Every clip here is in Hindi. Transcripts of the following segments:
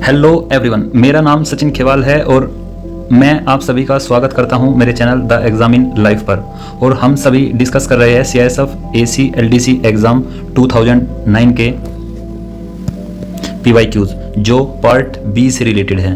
हेलो एवरीवन, मेरा नाम सचिन खेवाल है और मैं आप सभी का स्वागत करता हूं मेरे channel the exam in life पर। और हम सभी डिस्कस कर रहे हैं CISF AC/LDC एग्ज़ाम 2009 के PYQs जो पार्ट बी से रिलेटेड है।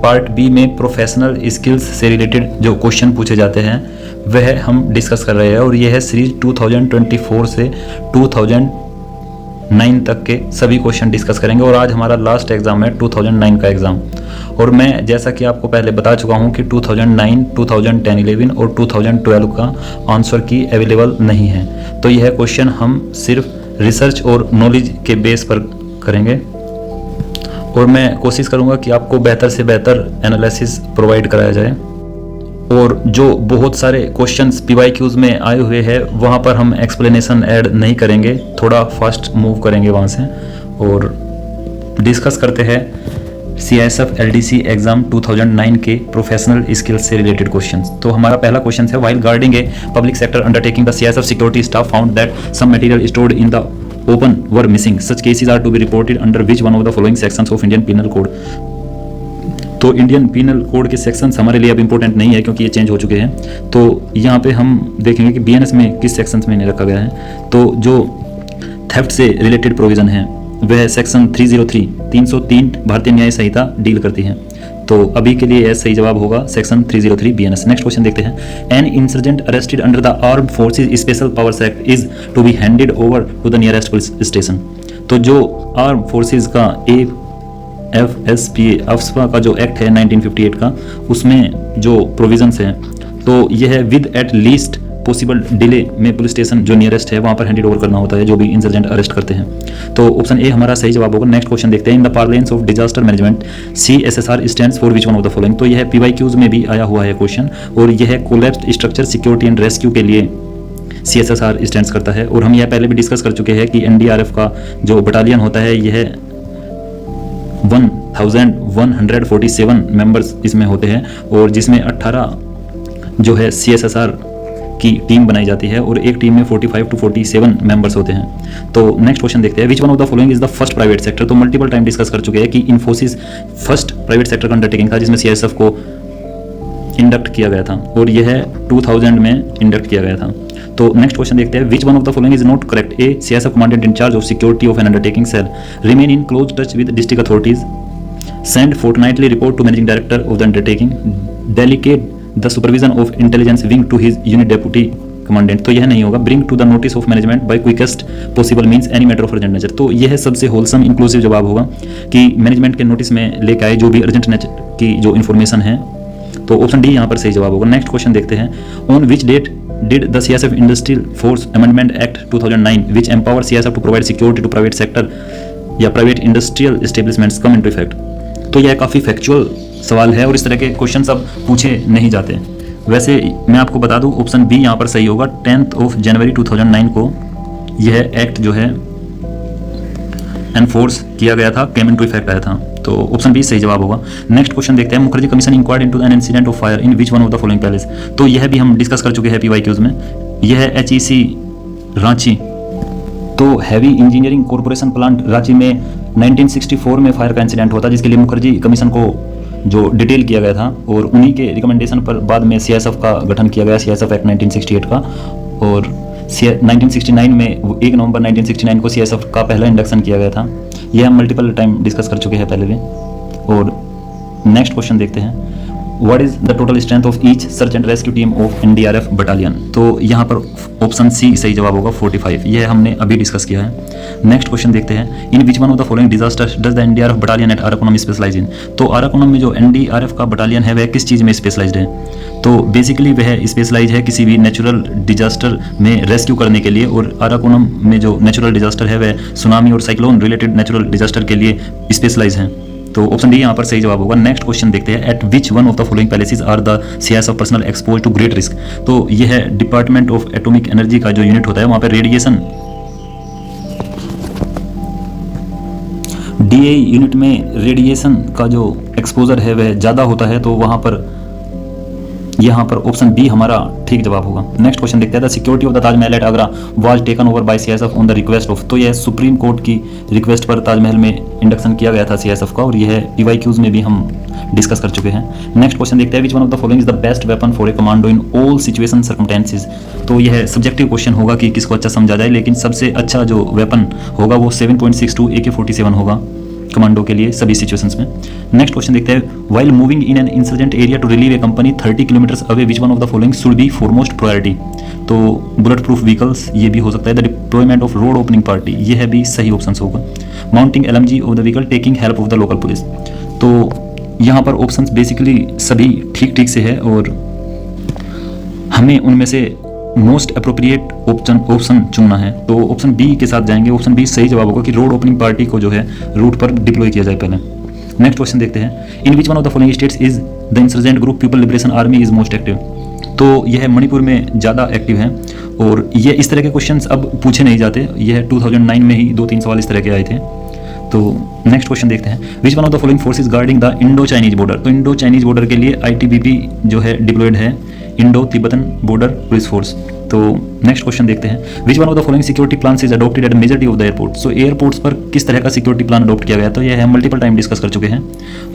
पार्ट बी में प्रोफेशनल स्किल्स से रिलेटेड जो क्वेश्चन पूछे जाते हैं वह हम डिस्कस कर रहे हैं और यह है सीरीज 2024 से 2009 तक के सभी क्वेश्चन डिस्कस करेंगे। और आज हमारा लास्ट एग्जाम है 2009 का एग्ज़ाम। और मैं जैसा कि आपको पहले बता चुका हूं कि 2009, 2010, 11 और 2012 का आंसर की अवेलेबल नहीं है। तो यह क्वेश्चन हम सिर्फ रिसर्च और नॉलेज के बेस पर करेंगे और मैं कोशिश करूंगा कि आपको बेहतर से बेहतर एनालिसिस प्रोवाइड कराया जाए। और जो बहुत सारे क्वेश्चंस PYQs में आए हुए हैं वहाँ पर हम एक्सप्लेनेशन ऐड नहीं करेंगे, थोड़ा फास्ट मूव करेंगे वहाँ से और डिस्कस करते हैं CISF LDC एग्जाम 2009 के प्रोफेशनल स्किल्स से रिलेटेड क्वेश्चंस। तो हमारा पहला क्वेश्चन है, while guarding a public sector undertaking the CISF security staff found that some material stored in the open were missing, such cases are to be reported under which one of the following sections of Indian penal code. तो इंडियन पीनल कोड के सेक्शंस हमारे लिए अब इंपॉर्टेंट नहीं है क्योंकि ये चेंज हो चुके हैं। तो यहाँ पे हम देखेंगे कि BNS में किस सेक्शंस में नहीं रखा गया है। तो जो थेफ्ट से रिलेटेड प्रोविजन है वह सेक्शन 303 भारतीय न्याय संहिता डील करती है। तो अभी के लिए सही जवाब होगा सेक्शन 303 BNS। नेक्स्ट क्वेश्चन देखते हैं, an insurgent arrested under the armed forces special powers act is to be handed over to the nearest police station. तो जो आर्म फोर्सेज का अफस्पा का जो एक्ट है 1958 का, उसमें जो प्रोविजंस हैं तो यह with at least possible delay में पुलिस स्टेशन जो नियरेस्ट है वहाँ पर हैंडेड ओवर करना होता है जो भी इंसर्जेंट अरेस्ट करते हैं। तो ऑप्शन ए हमारा सही जवाब होगा। नेक्स्ट क्वेश्चन देखते हैं, in the parlance of disaster management CSSR stands for which one of the following. तो यह PYQs में भी आया हुआ है क्वेश्चन और यह collapsed structure security and rescue के लिए CSSR स्टैंड्स करता है। और हम यह पहले भी डिस्कस कर चुके हैं कि NDRF का जो बटालियन होता है यह 1147 मेंबर्स इसमें होते हैं और जिसमें 18 जो है CSSR की टीम बनाई जाती है और एक टीम में 45 to 47 मेंबर्स होते हैं। तो नेक्स्ट क्वेश्चन देखते हैं, which one of the following is the first private sector. तो मल्टीपल टाइम डिस्कस कर चुके हैं कि इन्फोसिस फर्स्ट प्राइवेट सेक्टर का अंडरटेकिंग था जिसमें CISF को इंडक्ट किया गया था और यह 2000 में इंडक्ट किया गया था। तो नेक्स्ट क्वेश्चन देखते हैं, which one of the following is not correct. A CISF commandant in charge of security of an undertaking shall remain in close touch with district authorities, send fortnightly report to managing director of the undertaking, delegate the supervision of intelligence wing to his unit deputy commandant. तो यह नहीं होगा। Bring to the notice of management by quickest possible means any matter of urgent nature. तो यह सबसे होलसम इंक्लूसिव जवाब होगा कि मैनेजमेंट के नोटिस में लेके आए जो भी अर्जेंट नेचर की जो इन्फॉर्मेशन है। तो ऑप्शन डी यहाँ पर सही जवाब होगा। नेक्स्ट क्वेश्चन देखते हैं, on which date did the CISF industrial force amendment act 2009 which empower CISF to provide security to private sector या private industrial establishments come into effect. तो यह काफ़ी फैक्चुअल सवाल है और इस तरह के क्वेश्चन अब पूछे नहीं जाते। वैसे मैं आपको बता दूं ऑप्शन बी यहाँ पर सही होगा। 10 जनवरी 2009 को यह एक्ट जो है एनफोर्स किया गया था, केम इनटू इफेक्ट आया था। तो ऑप्शन बी सही जवाब होगा। नेक्स्ट क्वेश्चन देखते हैं, Mukherjee commission inquired into an incident of fire in which one of the following palace. तो यह भी हम डिस्कस कर चुके हैं PYQs में। यह है HEC रांची। तो heavy engineering corporation plant Ranchi में 1964 में फायर का इंसिडेंट होता जिसके लिए मुखर्जी कमीशन को जो डिटेल किया गया था और उन्हीं के रिकमेंडेशन पर बाद में CISF का गठन किया गया, CISF एक्ट 1968 का। और 1969 में 1 नवंबर 1969 को CISF का पहला इंडक्शन किया गया था। यह हम मल्टीपल टाइम डिस्कस कर चुके हैं पहले भी। और नेक्स्ट क्वेश्चन देखते हैं, what is the total strength of each search and rescue team of NDRF battalion. तो यहाँ पर ऑप्शन सी सही जवाब होगा 45। यह हमने अभी डिस्कस किया है। नेक्स्ट क्वेश्चन देखते हैं, in which one of the following disaster does the NDRF battalion at Arakkonam specialize in. तो अराकोनम में जो NDRF का बटालियन है वह किस चीज़ में स्पेशलाइज्ड है। तो बेसिकली वह स्पेशलाइज है किसी भी नेचुरल डिजास्टर में रेस्क्यू करने के लिए और अराकोनम में जो नेचुरल डिजास्टर है वह सुनामी और साइक्लोन रिलेटेड नेचुरल डिजास्टर के लिए स्पेशलाइज है। तो ऑप्शन डी यहाँ पर सही जवाब होगा। नेक्स्ट क्वेश्चन देखते हैं, at which one of the following places are the CISF personnel expose to great risk. तो यह है डिपार्टमेंट ऑफ एटॉमिक एनर्जी का जो यूनिट होता है वहाँ पर रेडिएशन DA यूनिट में रेडिएशन का जो एक्सपोजर है वह ज़्यादा होता है। तो वहाँ पर यहाँ पर ऑप्शन बी हमारा ठीक जवाब होगा। नेक्स्ट क्वेश्चन देखते हैं, the security of the Taj Mahal at Agra was taken over by CISF on the request of. तो यह सुप्रीम कोर्ट की रिक्वेस्ट पर ताजमहल में इंडक्शन किया गया था सीआईएसएफ का, और यह पीवाईक्यूज में भी हम डिस्कस कर चुके हैं। नेक्स्ट क्वेश्चन देखते हैं, which one of the following is the best weapon for a commando in all situation circumstances. तो यह सब्जेक्टिव क्वेश्चन होगा कि किसको अच्छा समझा जाए, लेकिन सबसे अच्छा जो वेपन होगा वो 7.62 AK-47 होगा कमांडो के लिए सभी सिचुएशंस में। नेक्स्ट क्वेश्चन देखते हैं, while moving in an insurgent area to relieve a company 30 kilometres away which one of the following should be foremost priority. तो बुलेट प्रूफ व्हीकल्स ये भी हो सकता है, the deployment of road opening party यह भी सही ऑप्शन होगा, mounting LMG of the vehicle, taking help of the local police. तो यहाँ पर ऑप्शंस बेसिकली सभी ठीक ठीक से है और हमें उनमें से मोस्ट अप्रोप्रिएट ऑप्शन चुनना है। तो ऑप्शन बी के साथ जाएंगे, ऑप्शन बी सही जवाब होगा कि रोड ओपनिंग पार्टी को जो है रूट पर डिप्लॉय किया जाए पहले। नेक्स्ट क्वेश्चन देखते हैं, in which one of the following states is the insurgent group people liberation army is most active. तो यह मणिपुर में ज़्यादा एक्टिव है और ये इस तरह के क्वेश्चंस अब पूछे नहीं जाते, यह 2009 में ही 2-3 सवाल इस तरह के आए थे। तो नेक्स्ट क्वेश्चन देखते हैं, which one of the following forces guarding the Indo Chinese border. तो इंडो चाइनीज बॉर्डर के लिए ITBP जो है डिप्लॉयड है, Indo Tibetan border police force. तो नेक्स्ट क्वेश्चन देखते हैं, which one of the following security plan is adopted at majority of the airport. So airports पर किस तरह का सिक्योरिटी प्लान अडॉप्ट किया गया, तो यह हम मल्टीपल टाइम डिस्कस कर चुके हैं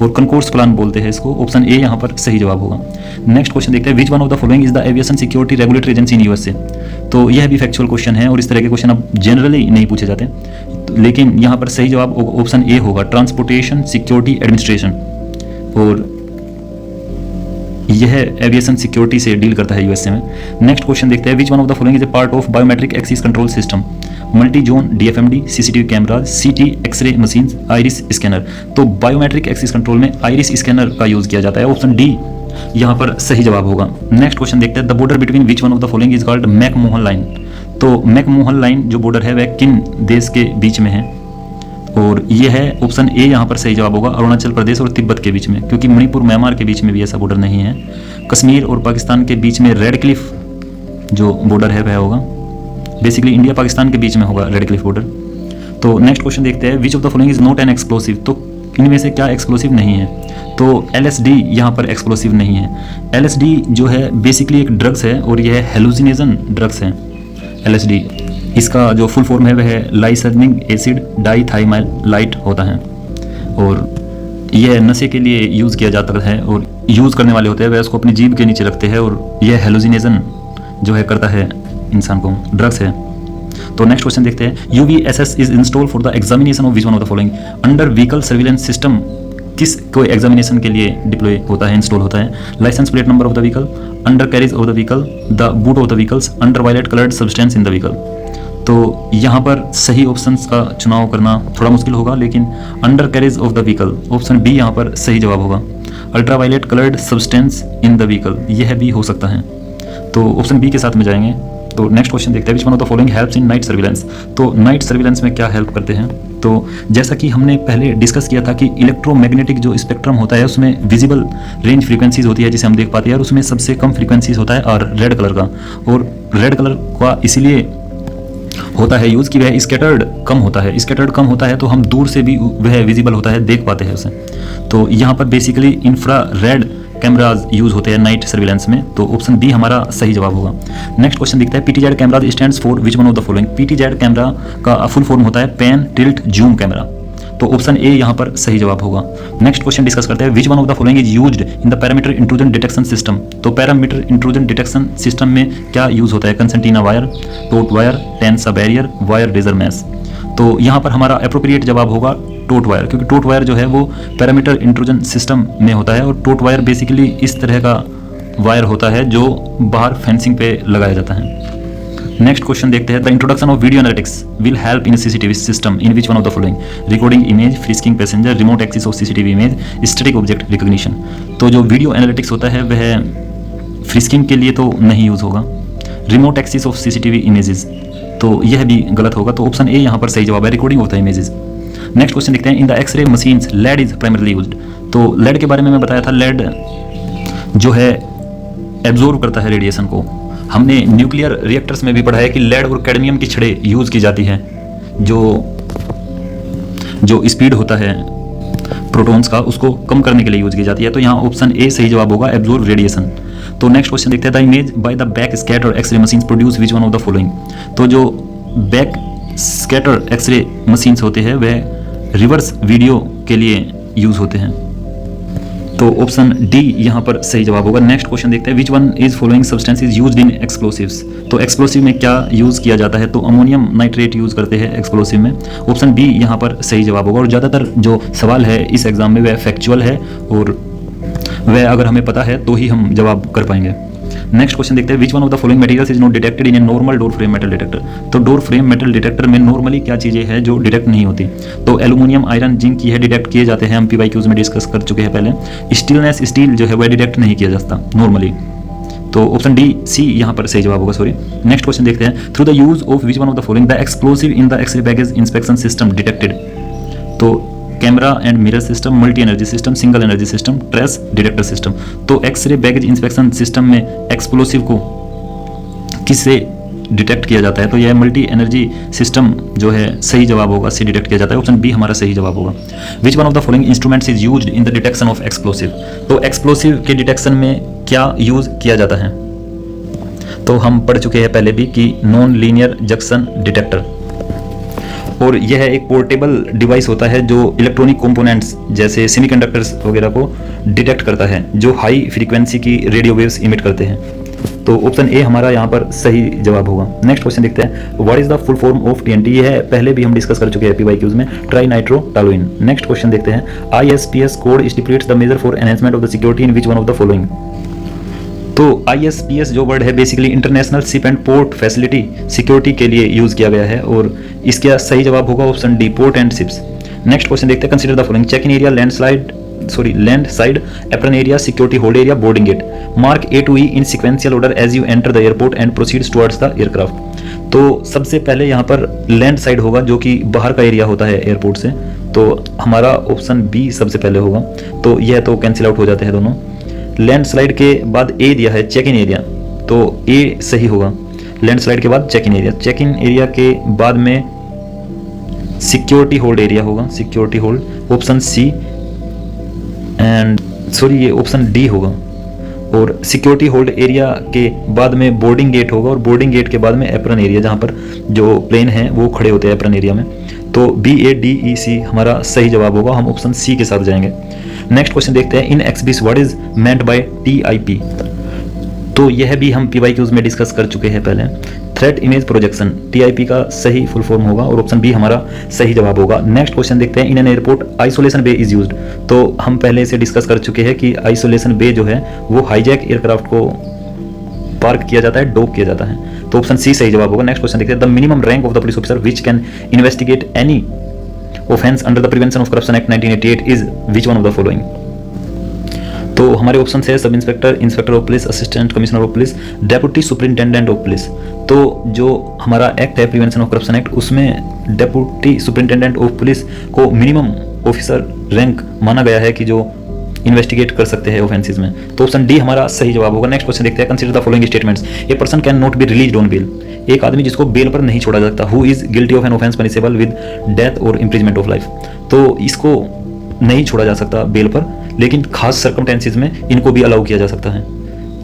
और कंकोर्स प्लान बोलते हैं इसको, ऑप्शन ए यहाँ पर सही जवाब होगा। नेक्स्ट क्वेश्चन देखते हैं, which one of the following is the aviation security regulatory agency in USA। तो यह भी फैक्चुअल क्वेश्चन है और इस तरह के क्वेश्चन अब जनरली नहीं पूछे जाते, लेकिन यहाँ पर सही जवाब ऑप्शन ए होगा, ट्रांसपोर्टेशन सिक्योरिटी एडमिनिस्ट्रेशन, और यह एविएशन सिक्योरिटी से डील करता है USA में। नेक्स्ट क्वेश्चन देखते हैं, which one of the following is a part of biometric access control system, multi zone DFMD, CCTV camera, CT x ray machine, iris scanner. तो बायोमेट्रिक एक्सेस कंट्रोल में आइरिस स्कैनर का यूज किया जाता है, ऑप्शन डी यहाँ पर सही जवाब होगा। नेक्स्ट क्वेश्चन देखते हैं, the border between which one of the following is called McMahon line. तो मैकमोहन लाइन जो बॉर्डर है वह किन देश के बीच में है, और यह है ऑप्शन ए यहाँ पर सही जवाब होगा, अरुणाचल प्रदेश और तिब्बत के बीच में, क्योंकि मणिपुर म्यांमार के बीच में भी ऐसा बॉर्डर नहीं है। कश्मीर और पाकिस्तान के बीच में रेड क्लिफ जो बॉर्डर है वह होगा, बेसिकली इंडिया पाकिस्तान के बीच में होगा रेड क्लिफ बॉर्डर। तो नेक्स्ट क्वेश्चन देखते हैं, which of the following is not an explosive. तो इनमें से क्या एक्सप्लोसिव नहीं है, तो LSD यहाँ पर एक्सप्लोसिव नहीं है। LSD जो है बेसिकली एक ड्रग्स है और यह हेलुसिनेशन ड्रग्स है LSD। इसका जो फुल फॉर्म है वह लाइसर्निक एसिड डाइथाइमाइलाइट होता है, और यह नशे के लिए यूज़ किया जाता है और यूज़ करने वाले होते हैं वह उसको अपनी जीभ के नीचे रखते हैं, और यह हेलुसिनेशन जो है करता है इंसान को, ड्रग्स है। तो नेक्स्ट क्वेश्चन देखते हैं, UVSS is install for the examination of which one of the following. Under vehicle surveillance system किस कोई एग्जामिनेशन के लिए डिप्लॉय होता है, इंस्टॉल होता है, licence plate number of the vehicle, under carriage of the vehicle, the boot of the vehicles, ultraviolet coloured substance in the vehicle. तो यहाँ पर सही ऑप्शंस का चुनाव करना थोड़ा मुश्किल होगा, लेकिन under carriage of the vehicle option B यहाँ पर सही जवाब होगा, ultraviolet coloured substance in the vehicle यह भी हो सकता है, तो ऑप्शन बी के साथ में जाएंगे। तो नेक्स्ट क्वेश्चन देखते हैं, which one of the following helps in night surveillance. तो नाइट सर्विलेंस में क्या हेल्प करते हैं, तो जैसा कि हमने पहले डिस्कस किया था कि इलेक्ट्रोमैग्नेटिक जो स्पेक्ट्रम होता है उसमें विजिबल रेंज फ्रीक्वेंसीज होती है जिसे हम देख पाते हैं, और उसमें सबसे कम फ्रीक्वेंसीज होता है और रेड कलर का, और रेड कलर का इसीलिए होता है यूज़ कि वह स्कैटर्ड कम होता है, स्कैटर्ड कम होता है तो हम दूर से भी वह विजिबल होता है, देख पाते हैं उसे। तो यहाँ पर basically infra red cameras use होते हैं नाइट सर्विलेंस में, तो ऑप्शन बी हमारा सही जवाब होगा। नेक्स्ट क्वेश्चन दिखता है, PTZ cameras stands for which one of the following. PTZ camera का फुल फॉर्म होता है पैन टिल्ट जूम कैमरा, तो ऑप्शन ए यहाँ पर सही जवाब होगा। नेक्स्ट क्वेश्चन डिस्कस करते हैं, which one of the following is used in the parameter intrusion detection system. तो पैरामीटर इंट्रूजन डिटेक्शन सिस्टम में क्या यूज होता है, concertina wire, taut wire, tensa barrier, wire razor mesh. तो यहाँ पर हमारा अप्रोप्रिएट जवाब होगा टोट वायर, क्योंकि टोट वायर जो है वो पैरामीटर इंट्रूजन सिस्टम में होता है, और टोट वायर बेसिकली इस तरह का वायर होता है जो बाहर फेंसिंग पे लगाया जाता है। नेक्स्ट क्वेश्चन देखते हैं, the introduction of video analytics will help in CCTV system in which one of the following, recording image, frisking passenger, remote access of CCTV image, static object recognition. तो जो वीडियो एनालिटिक्स होता है वह फ्रिस्किंग के लिए तो नहीं यूज होगा, remote access of CCTV images तो यह भी गलत होगा, तो ऑप्शन ए यहाँ पर सही जवाब है, recording of the images. Next question देखते हैं, in the X-ray machines lead is primarily used. तो लेड के बारे में मैं बताया था, लेड जो है एब्जॉर्ब करता है रेडिएशन को। हमने न्यूक्लियर रिएक्टर्स में भी पढ़ा है कि लेड और कैडमियम की छड़ें यूज की जाती है, जो स्पीड होता है प्रोटॉन्स का, उसको कम करने के लिए यूज की जाती है। तो यहाँ ऑप्शन ए सही जवाब होगा, एब्जॉर्ब रेडिएशन। तो नेक्स्ट क्वेश्चन देखते हैं, the image by the backscatter X-ray machines produce which one of the following. तो जो बैक स्कैटर एक्सरे मशीन्स होते हैं वह रिवर्स वीडियो के लिए यूज होते हैं। तो ऑप्शन डी यहाँ पर सही जवाब होगा। नेक्स्ट क्वेश्चन देखते हैं, which one is following substance is used in explosives. तो एक्सप्लोसिव में क्या यूज किया जाता है, तो अमोनियम नाइट्रेट यूज करते हैं एक्सप्लोसिव में। ऑप्शन बी यहाँ पर सही जवाब होगा। और ज़्यादातर जो सवाल है इस एग्जाम में वह फैक्चुअल है और वह अगर हमें पता है तो ही हम जवाब कर पाएंगे। नेक्स्ट क्वेश्चन देखते हैं, which one of the following materials is not detected in a normal door frame metal detector. तो डोर फ्रेम मेटल डिटेक्टर में नॉर्मली क्या चीज़ें हैं जो डिटेक्ट नहीं होती। तो एल्यूमिनियम, आयरन, जिंक ये डिटेक्ट किए जाते हैं, हम PYQs में डिस्कस कर चुके हैं पहले। स्टीलनेस, स्टील जो है वह डिटेक्ट नहीं किया जाता नॉर्मली। तो ऑप्शन डी सी यहाँ पर सही जवाब होगा, सॉरी। नेक्स्ट क्वेश्चन देखते हैं, through the use of which one of the following the explosive in the x-ray baggage inspection system detected. तो camera and mirror system, multi energy system, single energy system, trace detector system. तो एक्सरे बैगेज इंस्पेक्शन सिस्टम में एक्सप्लोसिव को किससे डिटेक्ट किया जाता है, तो यह मल्टी एनर्जी सिस्टम जो है सही जवाब होगा, से डिटेक्ट किया जाता है। ऑप्शन बी हमारा सही जवाब होगा। विच one of the following instruments is used in the detection of explosive. तो एक्सप्लोसिव के डिटेक्शन में क्या यूज किया जाता है, तो हम पढ़ चुके हैं पहले भी कि नॉन लीनियर जंक्शन डिटेक्टर। और यह एक पोर्टेबल डिवाइस होता है जो इलेक्ट्रॉनिक कंपोनेंट्स जैसे सेमीकंडक्टर्स वगैरह को डिटेक्ट करता है, जो हाई फ्रीक्वेंसी की रेडियो वेव्स इमिट करते हैं। तो ऑप्शन ए हमारा यहाँ पर सही जवाब होगा। नेक्स्ट क्वेश्चन देखते हैं, what is the full form of TNT। यह है पहले भी हम डिस्कस कर चुके हैं PYQs में, ट्राई नाइट्रोटोलुइन। नेक्स्ट क्वेश्चन देखते हैं, ISPS code stipulates the measure for enhancement of the security in which one of the following. तो ISPS जो वर्ड है basically international ship and port facility security के लिए यूज किया गया है और इसका सही जवाब होगा option D, port and ships. Next question देखते हैं, consider the following, check in area, landside apron area, security hold area, boarding gate. Mark A to E in sequential order as you enter the airport and proceeds towards the aircraft. तो सबसे पहले यहाँ पर लैंड साइड होगा जो कि बाहर का एरिया होता है एयरपोर्ट से, तो हमारा ऑप्शन बी सबसे पहले होगा। तो यह तो कैंसिल आउट हो जाते हैं दोनों। लैंड स्लाइड के बाद ए दिया है चेक इन एरिया, तो ए सही होगा। लैंड स्लाइड के बाद check in area, check in area के बाद में सिक्योरिटी होल्ड एरिया होगा, security hold, option C and sorry ये ऑप्शन डी होगा। और सिक्योरिटी होल्ड एरिया के बाद में बोर्डिंग गेट होगा और बोर्डिंग गेट के बाद में एप्रन एरिया, जहाँ पर जो प्लेन है वो खड़े होते हैं एप्रन एरिया में। तो BADEC हमारा सही जवाब होगा, हम ऑप्शन सी के साथ जाएंगे। नेक्स्ट क्वेश्चन देखते हैं, in XBIS what is meant by TIP। तो यह भी हम PYQs में डिस्कस कर चुके हैं पहले। थ्रेट इमेज प्रोजेक्शन, TIP का सही फुल फॉर्म होगा और ऑप्शन बी हमारा सही जवाब होगा। नेक्स्ट क्वेश्चन देखते हैं, in an airport isolation bay is used. तो हम पहले से डिस्कस कर चुके हैं कि आइसोलेशन बे जो है वो हाईजैक एयरक्राफ्ट को पार्क किया जाता है, डॉक किया जाता है। तो ऑप्शन सी सही जवाब होगा। नेक्स्ट क्वेश्चन देखते हैं, the minimum rank of the police officer which can investigate any offence under the prevention of corruption act 1988 is which one of the following. तो हमारे ऑप्शन है sub inspector, inspector of police, assistant commissioner of police, deputy superintendent of police. तो जो हमारा एक्ट है प्रिवेंशन ऑफ करप्शन एक्ट, उसमें डेप्यूटी सुपरिंटेंडेंट ऑफ पुलिस को मिनिमम ऑफिसर रैंक माना गया है कि जो इन्वेस्टिगेट कर सकते हैं ऑफेंसेस में। तो ऑप्शन डी हमारा सही जवाब होगा। नेक्स्ट क्वेश्चन देखते हैं, consider the following statements, a person can not be released on bail. एक आदमी जिसको बेल पर नहीं छोड़ा जाता, who is guilty of an offence punishable with death और इम्प्रिजमेंट ऑफ लाइफ। तो इसको नहीं छोड़ा जा सकता बेल पर, लेकिन खास सर्कमस्टेंसेस में इनको भी अलाउ किया जा सकता है,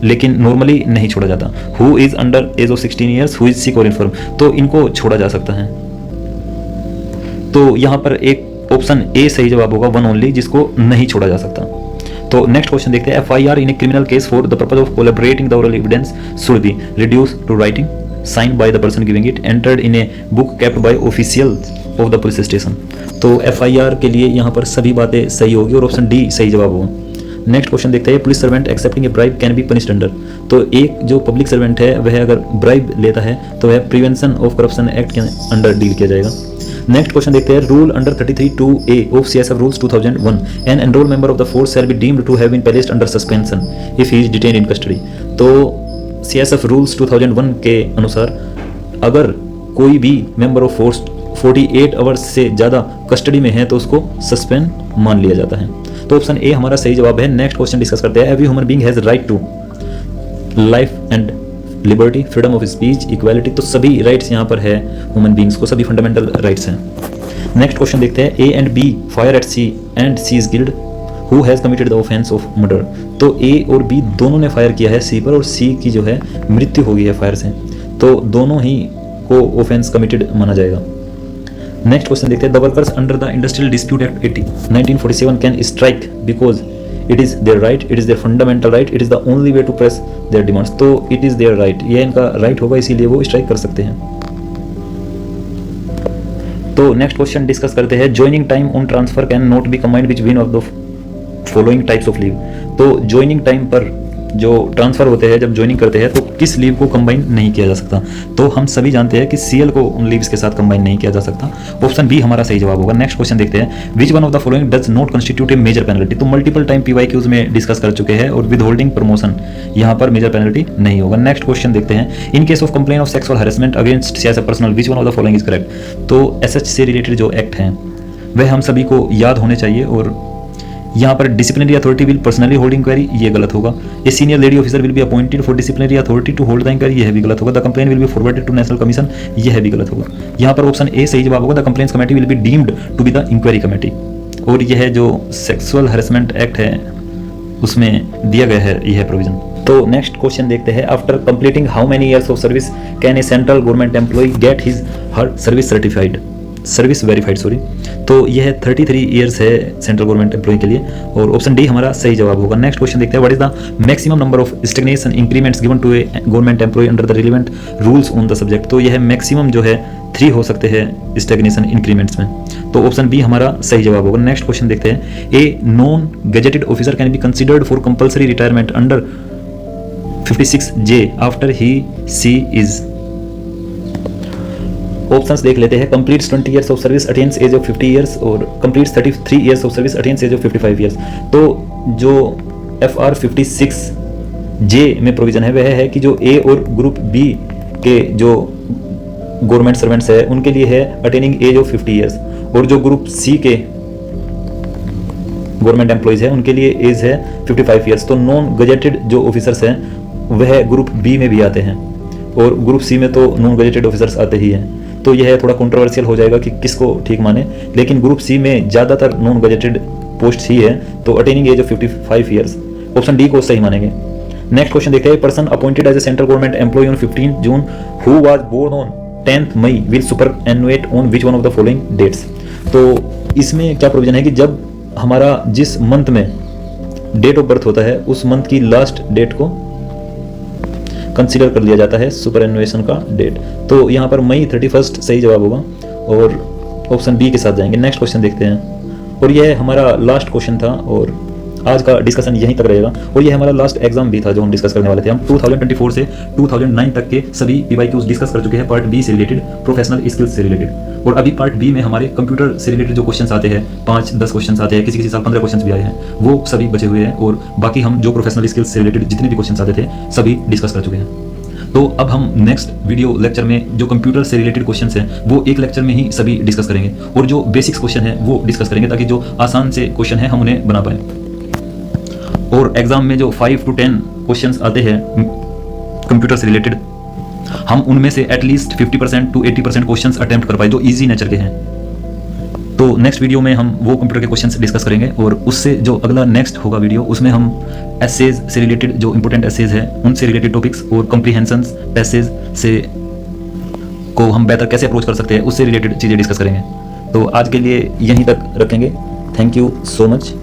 लेकिन नॉर्मली नहीं छोड़ा जाता। Who is under as of 16 years, who is sick और इन्फर्म, तो इनको छोड़ा जा सकता है। तो यहाँ पर एक ऑप्शन ए सही जवाब होगा, वन ओनली, जिसको नहीं छोड़ा जा सकता। तो नेक्स्ट क्वेश्चन देखते हैं, FIR in a criminal case for the purpose of collaborating the oral evidence should be reduced to writing, signed by the person giving it, entered in a book kept by officials of the police station. तो FIR के लिए यहाँ पर सभी बातें सही होगी और ऑप्शन डी सही जवाब होगा। नेक्स्ट क्वेश्चन देखते हैं, police servant accepting A bribe can be punished under. तो एक जो पब्लिक सर्वेंट है वह अगर ब्राइब लेता है तो वह प्रिवेंशन ऑफ करप्शन एक्ट के अंडर डील किया जाएगा। नेक्स्ट क्वेश्चन देखते हैं, rule under 33(2)(a of CSF rules 2001, an enrol member of the force shall be deemed to have been placed under suspension if he is detained in custody. तो CSF रूल्स 2001 के अनुसार अगर कोई भी मेंबर ऑफ फोर्स 48 आवर्स से ज़्यादा कस्टडी में है तो उसको सस्पेंड मान लिया जाता है। तो ऑप्शन ए हमारा सही जवाब है। नेक्स्ट क्वेश्चन डिस्कस करते हैं, every human being has right to life and liberty, freedom of speech, equality. तो सभी राइट्स यहाँ पर है ह्यूमन बींग्स को, सभी फंडामेंटल राइट्स हैं। नेक्स्ट क्वेश्चन देखते हैं, A and B fire at C and C is killed, who has committed the offence of murder. तो ए और बी दोनों ने फायर किया है सी पर और सी की जो है मृत्यु हो गई है फायर से, तो दोनों ही को ऑफेंस कमिटेड माना जाएगा। नेक्स्ट क्वेश्चन देखते हैं, the workers under the industrial dispute act 1947 can strike because it is their right, it is their fundamental right, it is the only way to press their demands. तो इट इज़ देयर राइट, ये इनका राइट होगा इसीलिए वो स्ट्राइक कर सकते हैं। तो नेक्स्ट क्वेश्चन डिस्कस करते हैं, joining time on transfer can not B combined which one of the following types of leave. तो ज्वाइनिंग टाइम पर जो ट्रांसफर होते हैं, जब ज्वाइनिंग करते हैं तो किस लीव को कंबाइन नहीं किया जा सकता। तो हम सभी जानते हैं कि सीएल को उन लीव्स के साथ कंबाइन नहीं किया जा सकता। ऑप्शन बी हमारा सही जवाब होगा। नेक्स्ट क्वेश्चन देखते हैं, which one of the following does not constitute a major penalty. तो मल्टीपल टाइम पीवाईक्यूज में डिस्कस कर चुके हैं और विद होल्डिंग प्रमोशन यहाँ पर मेजर पेनल्टी नहीं होगा। नेक्स्ट क्वेश्चन देखते हैं, in case of complain of sexual harassment against C as a personal which one of the following is correct. तो एसएच से रिलेटेड जो एक्ट हैं वह हम सभी को याद होने चाहिए और यहाँ पर disciplinary authority will personally hold inquiry, ये गलत होगा। A senior lady officer will be appointed for disciplinary authority to hold the inquiry, यह भी गलत होगा। The complain will be forwarded to national commission, यह भी गलत होगा। यहाँ पर ऑप्शन ए सही जवाब होगा, the complaints committee will be deemed to be the inquiry committee. और यह जो सेक्सुअल हैरेसमेंट एक्ट है उसमें दिया गया है यह प्रोविजन। तो नेक्स्ट क्वेश्चन देखते हैं, after completing how many years of service can a central government employ get his her service verified sorry. तो यह 33 ईयर्स है सेंट्रल गवर्नमेंट एम्प्लॉय के लिए और ऑप्शन डी हमारा सही जवाब होगा। नेक्स्ट क्वेश्चन देखते हैं, what is the maximum number of stagnation increments given to a government employ under the relevant rules on the subject. तो यह मैक्सिमम जो है 3 हो सकते हैं स्टैग्नेशन इंक्रीमेंट्स में, तो ऑप्शन बी हमारा सही जवाब होगा। नेक्स्ट क्वेश्चन देखते हैं, a non gazetted officer can be considered for compulsory retirement under 56J after he she is. Options देख लेते हैं, completes 20 years of service attains age of 50 years और completes 33 years of service attains age of 55 years. तो जो FR 56J में प्रोविजन है वह है कि जो ए और ग्रुप बी के जो गवर्नमेंट सर्वेंट्स है उनके लिए है अटेनिंग एज ऑफ 50 ईयर्स और जो ग्रुप सी के गवर्नमेंट एम्प्लॉयज है उनके लिए एज है 55 ईयर्स। तो नॉन गजेटेड जो ऑफिसर्स हैं वह ग्रुप बी में भी आते हैं और ग्रुप सी में तो नॉन गजेटेड ऑफिसर्स आते ही हैं। तो यह थोड़ा कंट्रोवर्शियल हो जाएगा कि किसको ठीक माने, लेकिन ग्रुप सी में ज़्यादातर नॉन गजेटेड पोस्ट ही है, तो attaining age of 55 years option D को सही मानेंगे। नेक्स्ट क्वेश्चन देखते हैं, person appointed as a central government employ on 15 June who was born on 10 May will superannuate on which one of the following dates. तो इसमें क्या प्रोविजन है कि जब हमारा जिस मंथ में डेट ऑफ बर्थ होता है उस मंथ की लास्ट डेट को कंसीडर कर लिया जाता है सुपरएनुएशन का डेट। तो यहाँ पर मई 31 सही जवाब होगा और ऑप्शन बी के साथ जाएंगे। नेक्स्ट क्वेश्चन देखते हैं और यह हमारा लास्ट क्वेश्चन था और आज का डिस्कशन यहीं तक रहेगा और यह हमारा लास्ट एग्जाम भी था जो हम डिस्कस करने वाले थे। हम 2024 से 2009 तक के सभी पीवाईक्यूज डिस्कस कर चुके हैं, पार्ट बी से रिलेटेड, प्रोफेशनल स्किल्स से रिलेटेड। और अभी पार्ट बी में हमारे कंप्यूटर से रिलेटेड जो क्वेश्चंस आते हैं 5-10 क्वेश्चंस आते हैं, किसी साल 15 क्वेश्चंस भी आए हैं, वो सभी बचे हुए हैं और बाकी हम जो प्रोफेशनल स्किल्स से रिलेटेड जितने भी क्वेश्चंस आते थे सभी डिस्कस कर चुके हैं। तो अब हम नेक्स्ट वीडियो लेक्चर में जो कंप्यूटर से रिलेटेड क्वेश्चंस हैं वो एक लेक्चर में ही सभी डिस्कस करेंगे और जो बेसिक्स क्वेश्चन है वो डिस्कस करेंगे ताकि जो आसान से क्वेश्चन है हम उन्हें बना पाएं। और एग्जाम में जो 5 to 10 क्वेश्चंस आते हैं कंप्यूटर से रिलेटेड, हम उनमें से एटलीस्ट 50% to 80% क्वेश्चंस अटेम्प्ट कर पाए जो इजी नेचर के हैं। तो नेक्स्ट वीडियो में हम वो कंप्यूटर के क्वेश्चंस डिस्कस करेंगे और उससे जो अगला नेक्स्ट होगा वीडियो उसमें हम एसेज से रिलेटेड जो इंपॉर्टेंट एसेज है उनसे रिलेटेड टॉपिक्स और कॉम्प्रिहेंशंस पैसेज से को हम बेहतर कैसे अप्रोच कर सकते हैं उससे रिलेटेड चीज़ें डिस्कस करेंगे। तो आज के लिए यहीं तक रखेंगे। थैंक यू सो मच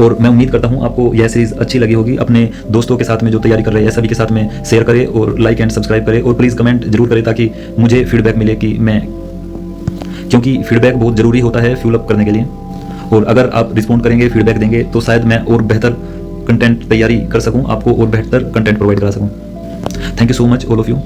और मैं उम्मीद करता हूँ आपको यह सीरीज़ अच्छी लगी होगी। अपने दोस्तों के साथ में जो तैयारी कर रहे हैं सभी के साथ में शेयर करें और लाइक एंड सब्सक्राइब करें और प्लीज़ कमेंट जरूर करें ताकि मुझे फीडबैक मिले कि क्योंकि फीडबैक बहुत ज़रूरी होता है फ्यूल अप करने के लिए और अगर आप रिस्पॉन्ड करेंगे फीडबैक देंगे तो शायद मैं और बेहतर कंटेंट तैयारी कर सकूँ, आपको और बेहतर कंटेंट प्रोवाइड करा सकूँ। Thank you so much all of you.